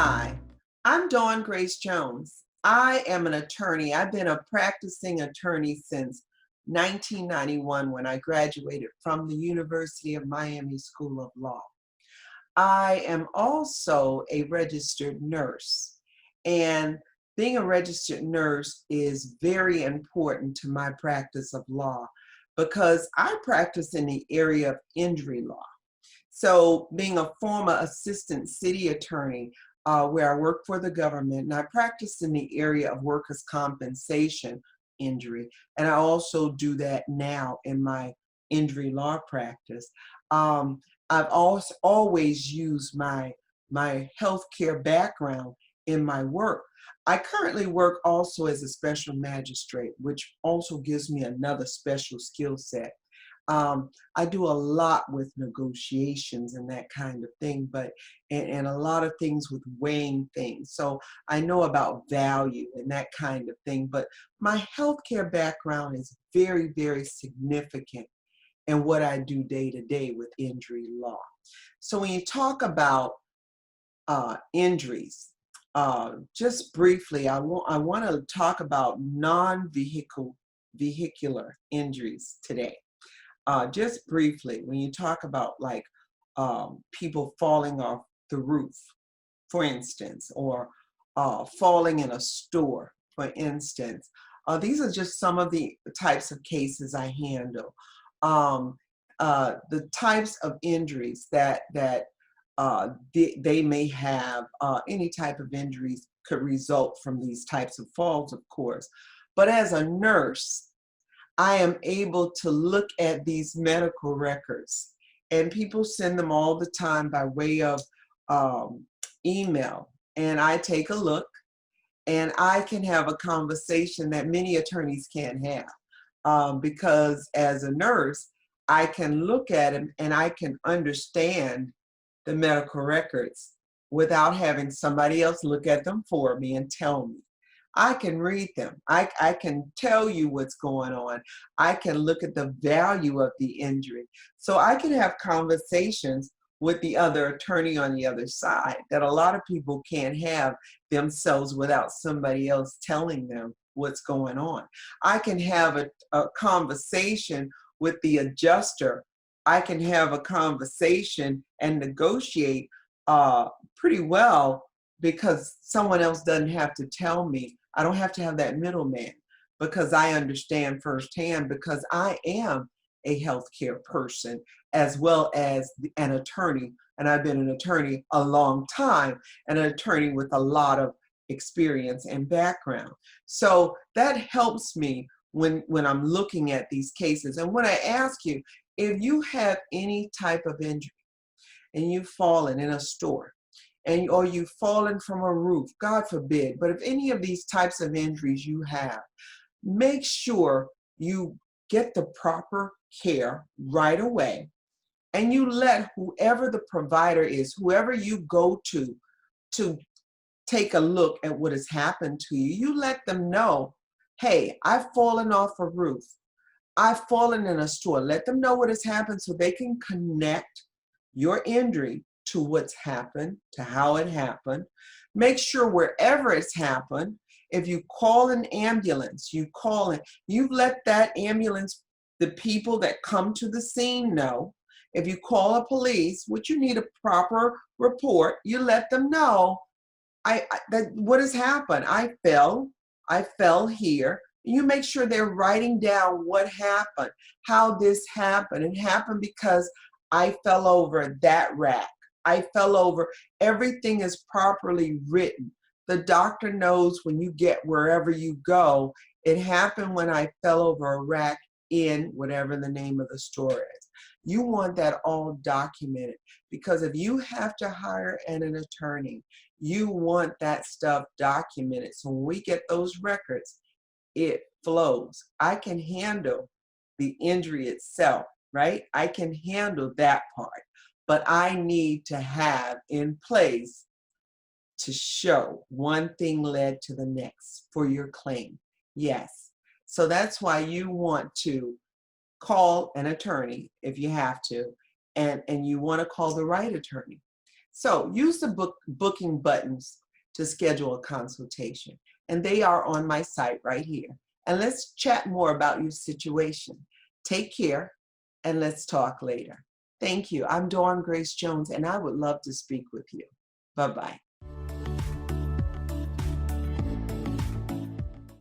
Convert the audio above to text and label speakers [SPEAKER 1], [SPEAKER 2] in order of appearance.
[SPEAKER 1] Hi, I'm Dawn Grace Jones. I am an attorney. I've been a practicing attorney since 1991 when I graduated from the University of Miami School of Law. I am also a registered nurse, and being a registered nurse is very important to my practice of law because I practice in the area of injury law. So, being a former assistant city attorney, where I work for the government, and I practice in the area of workers' compensation injury, and I also do that now in my injury law practice. Um, I've also always used my healthcare background in my work. I currently work also as a special magistrate, which also gives me another special skill set. I do a lot with negotiations and that kind of thing, but and a lot of things with weighing things. So I know about value and that kind of thing, but my healthcare background is very, very significant in what I do day to day with injury law. So when you talk about injuries, just briefly, I want to talk about vehicular injuries today. Just briefly, when you talk about like people falling off the roof, for instance, or falling in a store, for instance, these are just some of the types of cases I handle. Um, the types of injuries that they may have, any type of injuries could result from these types of falls, of course. But as a nurse, I am able to look at these medical records, and people send them all the time by way of um, email. And I take a look, and I can have a conversation that many attorneys can't have, because as a nurse, I can look at them and I can understand the medical records without having somebody else look at them for me and tell me. I can read them. I can tell you what's going on. I can look at the value of the injury. So I can have conversations with the other attorney on the other side that a lot of people can't have themselves without somebody else telling them what's going on. I can have a conversation with the adjuster. I can have a conversation and negotiate pretty well because someone else doesn't have to tell me. I don't have to have that middleman because I understand firsthand because I am a healthcare person as well as an attorney. And I've been an attorney a long time and an attorney with a lot of experience and background. So that helps me when I'm looking at these cases. And when I ask you, if you have any type of injury and you've fallen in a store, and or you've fallen from a roof, God forbid, but if any of these types of injuries you have, make sure you get the proper care right away, and you let whoever the provider is, whoever you go to take a look at what has happened to you, you let them know, hey, I've fallen off a roof. I've fallen in a store. Let them know what has happened so they can connect your injury to what's happened, to how it happened. Make sure wherever it's happened, if you call an ambulance, you let that ambulance, the people that come to the scene know. If you call a police, which you need a proper report, you let them know that what has happened. I fell here. You make sure they're writing down what happened, how this happened. It happened because I fell over that rack. I fell over. Everything is properly written. The doctor knows when you get wherever you go, it happened when I fell over a rack in whatever the name of the store is. You want that all documented because if you have to hire an attorney, you want that stuff documented. So when we get those records, it flows. I can handle the injury itself, right? I can handle that part, but I need to have in place to show one thing led to the next for your claim. Yes. So that's why you want to call an attorney if you have to, and you want to call the right attorney. So use the booking buttons to schedule a consultation. And they are on my site right here. And let's chat more about your situation. Take care, and let's talk later. Thank you. I'm Dawn Grace Jones, and I would love to speak with you. Bye-bye.